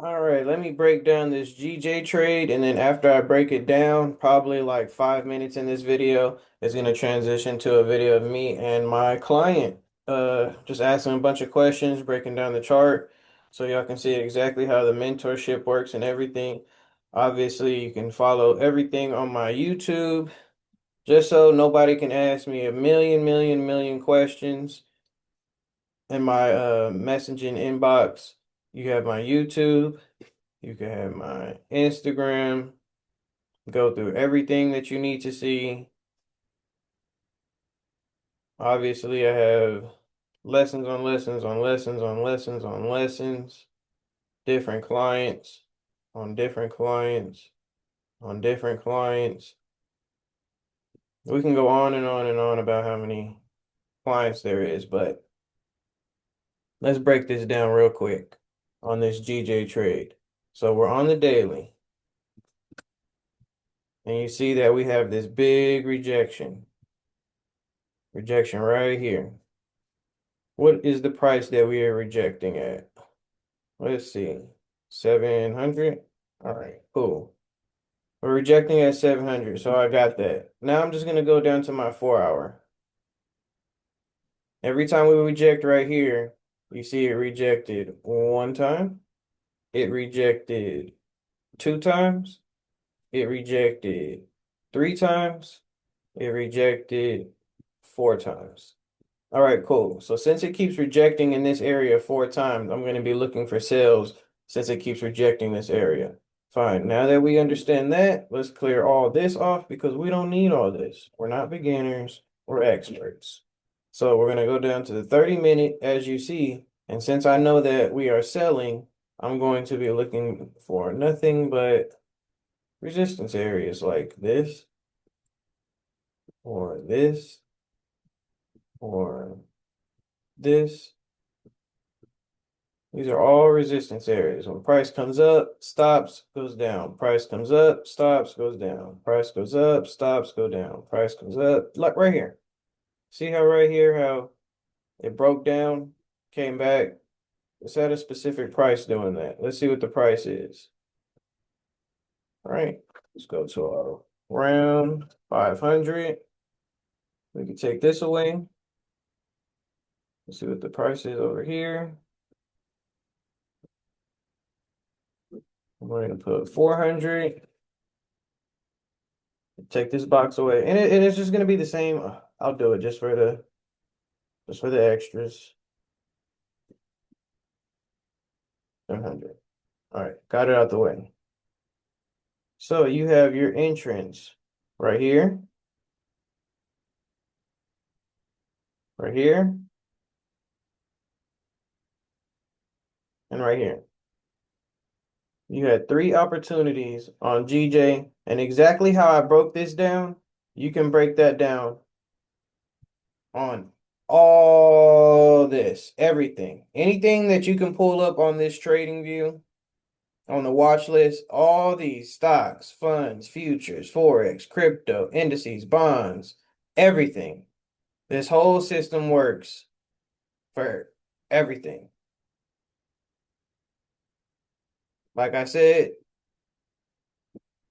All right, let me break down this GJ trade, and then after I break it down, probably like 5 minutes in this video is going to transition to a video of me and my client. Just asking a bunch of questions, breaking down the chart, so y'all can see exactly how the mentorship works and everything. Obviously, you can follow everything on my YouTube, just so nobody can ask me a million questions in my messaging inbox. You have my YouTube. You can have my Instagram, go through everything that you need to see. Obviously, I have lessons on lessons on lessons on lessons on lessons, different clients on different clients on different clients. We can go on and on and on about how many clients there is, but let's break this down real quick on this GJ trade. So we're on the daily, and you see that we have this big rejection right here. What is the price that we are rejecting at? Let's see. 700. All right, cool. We're rejecting at 700, so I got that. Now I'm just going to go down to my 4 hour. Every time we reject right here, you see it rejected one time. It rejected two times. It rejected three times. It rejected four times. All right, cool. So since it keeps rejecting in this area 4 times, I'm going to be looking for sales since it keeps rejecting this area. Fine. Now that we understand that, let's clear all this off because we don't need all this. We're not beginners, we're experts. So we're going to go down to the 30-minute as you see. And since I know that we are selling, I'm going to be looking for nothing but resistance areas like this or this or this. These are all resistance areas. When price comes up, stops, goes down. Price comes up, stops, goes down. Price goes up, stops, go down. Price comes up, like right here. See how right here, how it broke down, came back. It's at a specific price doing that. Let's see what the price is. All right, let's go to our round 500. We can take this away. Let's see what the price is over here. I'm going to put 400. Take this box away, and it's just gonna be the same. I'll do it just for the extras. 100. All right, got it out the way. So you have your entrance right here, right here, and right here. You had three opportunities on GJ, and exactly how I broke this down, you can break that down on all this, everything, anything that you can pull up on this trading view. On the watch list, all these stocks, funds, futures, forex, crypto, indices, bonds, everything. This whole system works for everything. Like I said,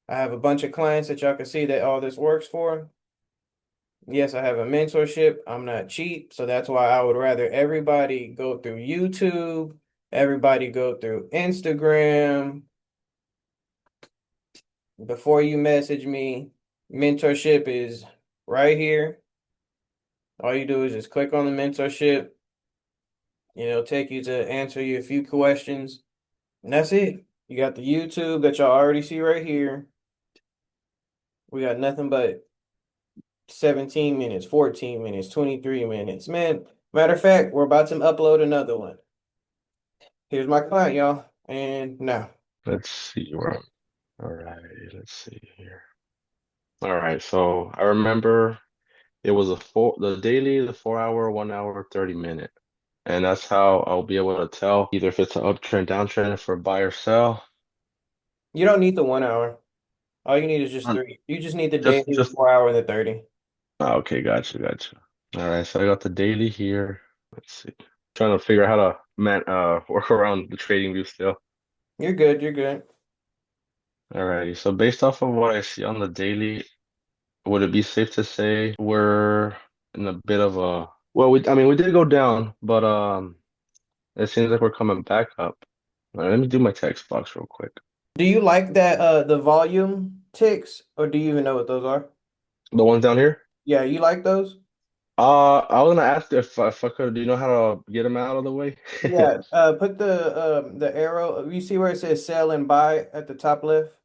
I have a bunch of clients that y'all can see that all this works for. Yes, I have a mentorship. I'm not cheap, so that's why I would rather everybody go through YouTube, everybody go through Instagram. Before you message me, mentorship is right here. All you do is just click on the mentorship. It'll take you to answer you a few questions. And that's it. You got the YouTube that y'all already see right here. We got nothing but 17 minutes, 14 minutes, 23 minutes. Man, matter of fact, we're about to upload another one. Here's my client, y'all. And now. Let's see where. All right, let's see here. All right, so I remember it was the daily, the 4 hour, 1 hour, 30 minute. And that's how I'll be able to tell either if it's an uptrend, downtrend for buy or sell. You don't need the 1 hour. All you need is just Uh, three. You just need the daily, Just, the just, 4 hour, and the 30. okay, gotcha. All right, so I got the daily here. Let's see. Trying to figure out how to work around the trading view still. You're good. You're good. Alrighty. So based off of what I see on the daily, would it be safe to say we're in a bit of a well, I mean, we did go down, but it seems like we're coming back up. All right, let me do my text box real quick. Do you like that the volume ticks, or do you even know what those are? The ones down here? Yeah, you like those? I was gonna ask if I could, do you know how to get them out of the way? Yeah. Put the arrow. You see where it says sell and buy at the top left?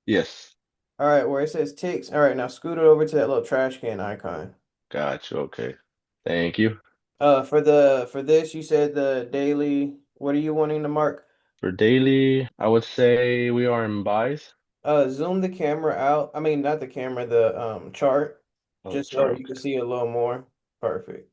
Yes. All right, where it says ticks. All right, now scoot it over to that little trash can icon. Gotcha. Okay. Thank you. For this, you said the daily. What are you wanting to mark? For daily, I would say we are in buys. Zoom the camera out. I mean, not the camera, the chart, Oh, just so chart. you can Okay. see a little more. Perfect.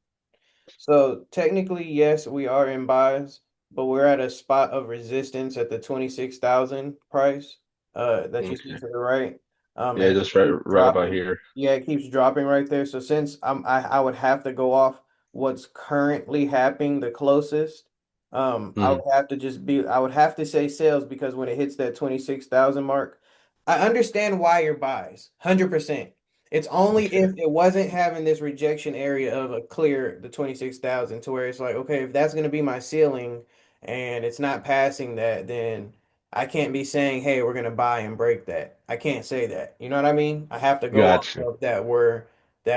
So technically, yes, we are in buys, but we're at a spot of resistance at the 26,000 price that you see Okay. to the right. Yeah, And it just right keeps right about dropping. here. Yeah, it keeps dropping right there. So since I would have to go off what's currently happening the closest, I Hmm. would have to just be I would have to say sales because when it hits that 26,000 mark, I understand why your buys, 100%. It's only Okay. if it wasn't having this rejection area of a clear the 26,000 to where it's like, okay, if that's going to be my ceiling and it's not passing that, then I can't be saying, hey, we're going to buy and break that. I can't say that. You know what I mean? I have to go off Gotcha. of that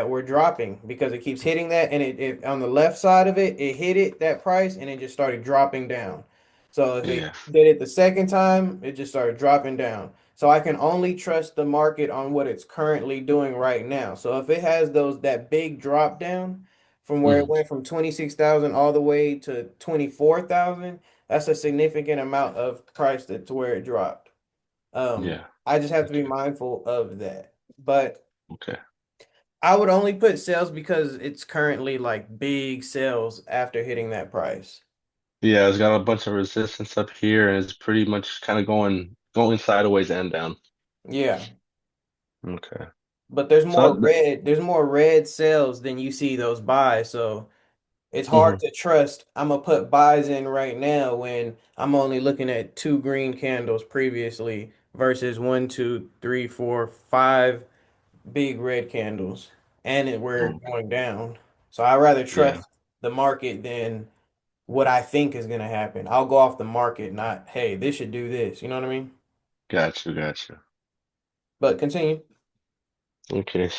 we're dropping because it keeps hitting that and it on the left side of it, it hit it that price and it just started dropping down. So if it Yeah. did it the second time, it just started dropping down. So I can only trust the market on what it's currently doing right now. So if it has that big drop down from where it Hmm. went from 26,000 all the way to 24,000, that's a significant amount of price to where it dropped. Yeah. I just have to be Okay. mindful of that. But Okay. I would only put sales because it's currently like big sales after hitting that price. Yeah, it's got a bunch of resistance up here, and it's pretty much kind of going sideways and down. Yeah. Okay. But there's more So that, red sales than you see those buys. So it's hard mhm. to trust. I'm gonna put buys in right now when I'm only looking at two green candles previously versus one, two, three, four, five big red candles, and we're Okay. going down. So I rather Yeah. trust the market than what I think is gonna happen. I'll go off the market, not hey, this should do this. You know what I mean? Gotcha. Gotcha. But continue. Okay.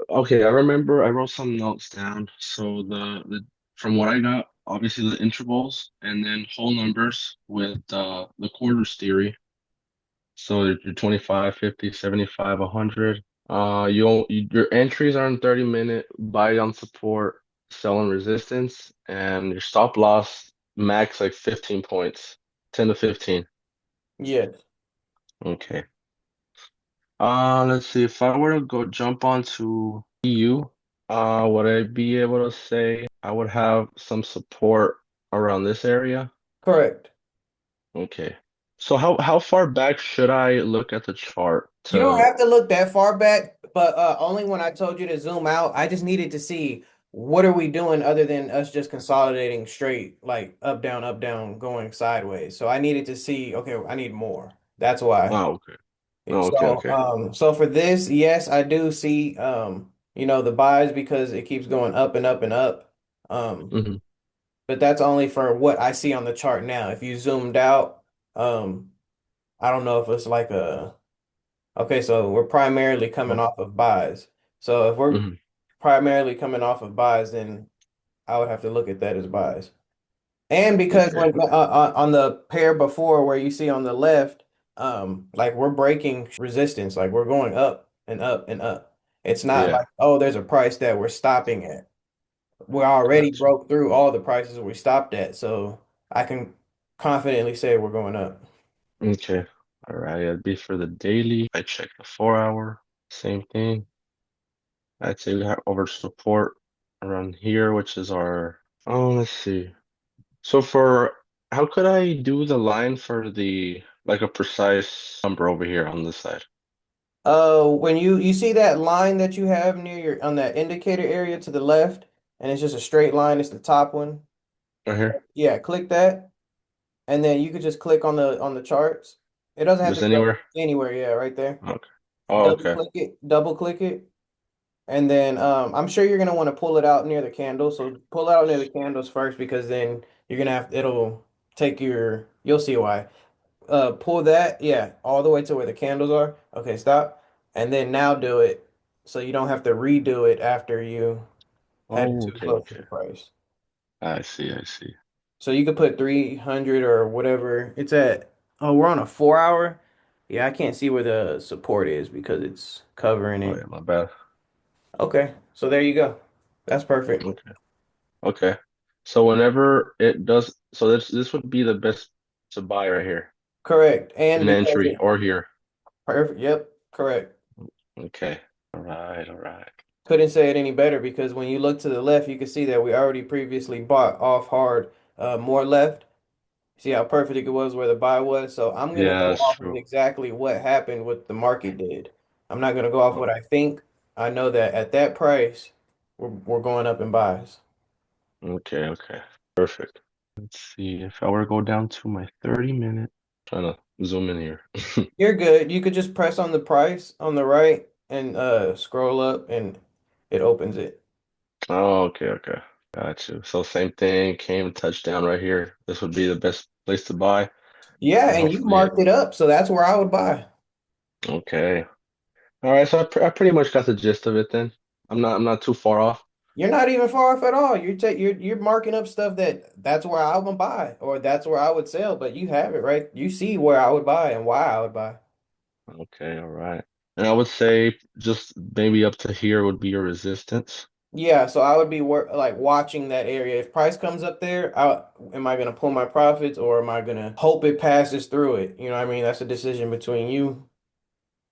Okay. I remember I wrote some notes down. So the from what I got, obviously the intervals and then whole numbers with the quarters theory. So your 25, 50, 75, 100. Your entries are in 30-minute, buy on support, sell on resistance, and your stop loss max like 15 points, 10 to 15. Yes, Okay. Let's see. If I were to go jump onto EU, would I be able to say I would have some support around this area? correct. Okay. So how far back should I look at the chart You don't to? have to look that far back, but only when I told you to zoom out, I just needed to see what are we doing other than us just consolidating straight, like up, down, going sideways. So I needed to see, okay, I need more. That's why. Oh, okay. Oh, okay, So, okay. so for this, yes, I do see, the buys because it keeps going up and up and up. Um, Hmm. but that's only for what I see on the chart now. If you zoomed out, um, I don't know if it's like okay, so we're primarily coming off of buys. So if we're Hmm. primarily coming off of buys, then I would have to look at that as buys. And because Okay. when on the pair before where you see on the left, like we're breaking resistance, like we're going up and up and up. It's not Yeah. like, oh, there's a price that we're stopping at. We already Gotcha. broke through all the prices we stopped at, so I can confidently say we're going up. Okay. All right. That'd be for the daily. I check the 4 hour. Same thing. I'd say we have over support around here, which is our, oh, let's see. So how could I do the line for like a precise number over here on this side? When you see that line that you have near your on that indicator area to the left, and it's just a straight line, it's the top one. Right here? Yeah, click that. and then you could just click on the charts. It doesn't have to Just go anywhere? anywhere. Yeah, right there. Okay. Oh, okay. Double click it, and then I'm sure you're gonna want to pull it out near the candle. So pull it out near the candles first because then you're gonna have it'll take your you'll see why. Pull that, yeah, all the way to where the candles are. Okay, stop. And then now do it so you don't have to redo it after you had it Oh, too okay, close to okay. the price. I see, I see. So you could put 300 or whatever. It's at, oh, we're on a 4 hour. Yeah, I can't see where the support is because it's covering Oh it. yeah, my bad. Okay, so there you go. That's perfect. Okay. Okay. So whenever it does, so this would be the best to buy right here. Correct. And An because entry it, or here. perfect. Yep, correct. Okay. All right, all right. Couldn't say it any better because when you look to the left, you can see that we already previously bought off hard, more left. See how perfect it was where the buy was? So I'm going to Yeah, go that's off of true. exactly what happened, what the market did. I'm not going to go off Oh, what I think. I know that at that price, we're going up in buys. okay, okay. Perfect. Let's see if I were to go down to my 30-minute, trying to zoom in here. You're good. You could just press on the price on the right and scroll up and it opens it. Oh, okay, okay. Got you. So same thing, came touchdown right here. This would be the best place to buy, Yeah, and and you hopefully it. marked it up, so that's where I would buy. Okay. All right, so I pretty much got the gist of it then. I'm not too far off. You're not even far off at all. You're marking up stuff that's where I would buy or that's where I would sell, but you have it right. You see where I would buy and why I would buy. Okay, all right. And I would say just maybe up to here would be your resistance. Yeah, so I would be like watching that area. If price comes up there, am I gonna pull my profits or am I gonna hope it passes through it? You know what I mean? That's a decision between you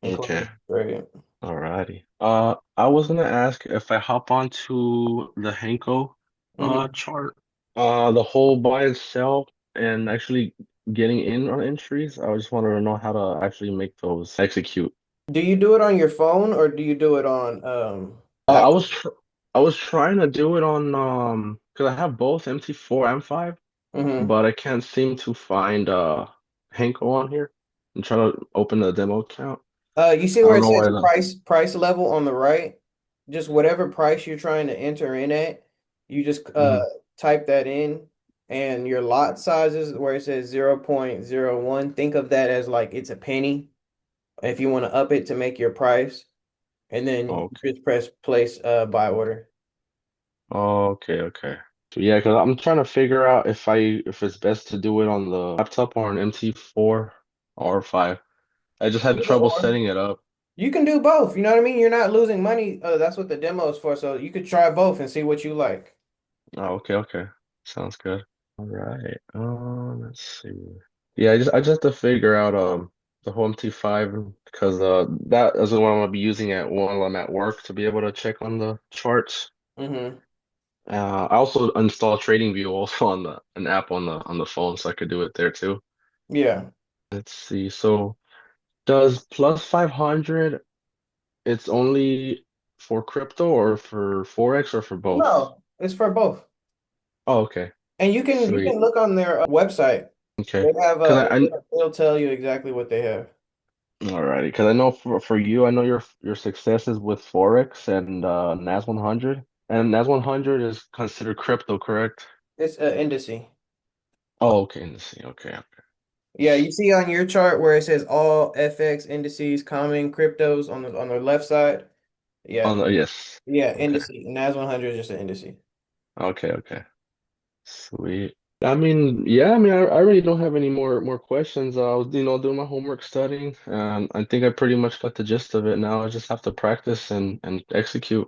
and Okay, closing the trade. all righty. I was gonna ask if I hop onto the Henko Mhm. chart, the whole buy and sell and actually getting in on entries. I just wanted to know how to actually make those execute. Do you do it on your phone or do you do it on Uh, I laptop? was tr I was trying to do it on because I have both MT4 and 5, Hmm. but I can't seem to find Henko on here. I'm trying to open the demo account. You see I where don't it know says why the price level on the right? Just whatever price you're trying to enter in at, you just hmm type that in and your lot sizes where it says 0.01, think of that as like it's a penny. If you want to up it to make your price, and then Okay. just press place buy order. Okay, okay. So yeah, because I'm trying to figure out if it's best to do it on the laptop or an MT4 or 5. I just had Either trouble or. setting it up. You can do both. You know what I mean? You're not losing money. That's what the demo is for. So you could try both and see what you like. Oh, okay, okay. Sounds good. All right. Let's see. Yeah, I just have to figure out the whole MT5 because that is the one I'm gonna be using at while I'm at work to be able to check on the charts. Hmm. I also installed TradingView also on the an app on the phone so I could do it there too. Yeah. Let's see. So does plus 500 it's only for crypto or for Forex or for both? No, it's for both. Oh, okay. And you Sweet. can look on their website. Okay. They have Because I they'll tell you exactly what they have. Alrighty, because I know for you, I know your successes with Forex and NAS 100, and NAS 100 is considered crypto, correct? It's indice. Oh, okay, let's see. Okay, okay. Yeah, you see on your chart where it says all FX indices, common cryptos on the left side. On Yeah, the yes. yeah, Okay, indice. NAS 100 is just an indice. okay, okay. Sweet. I mean, yeah. I mean, I really don't have any more questions. I was, doing my homework, studying, and I think I pretty much got the gist of it now. I just have to practice and execute.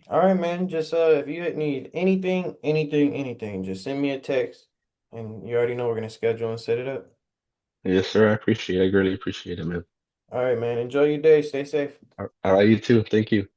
All right, man. Just if you need anything, just send me a text, and you already know we're gonna schedule and set it up. Yes, sir. I appreciate it. I greatly appreciate it, man. All right, man. Enjoy your day. Stay safe. All right, you too. Thank you.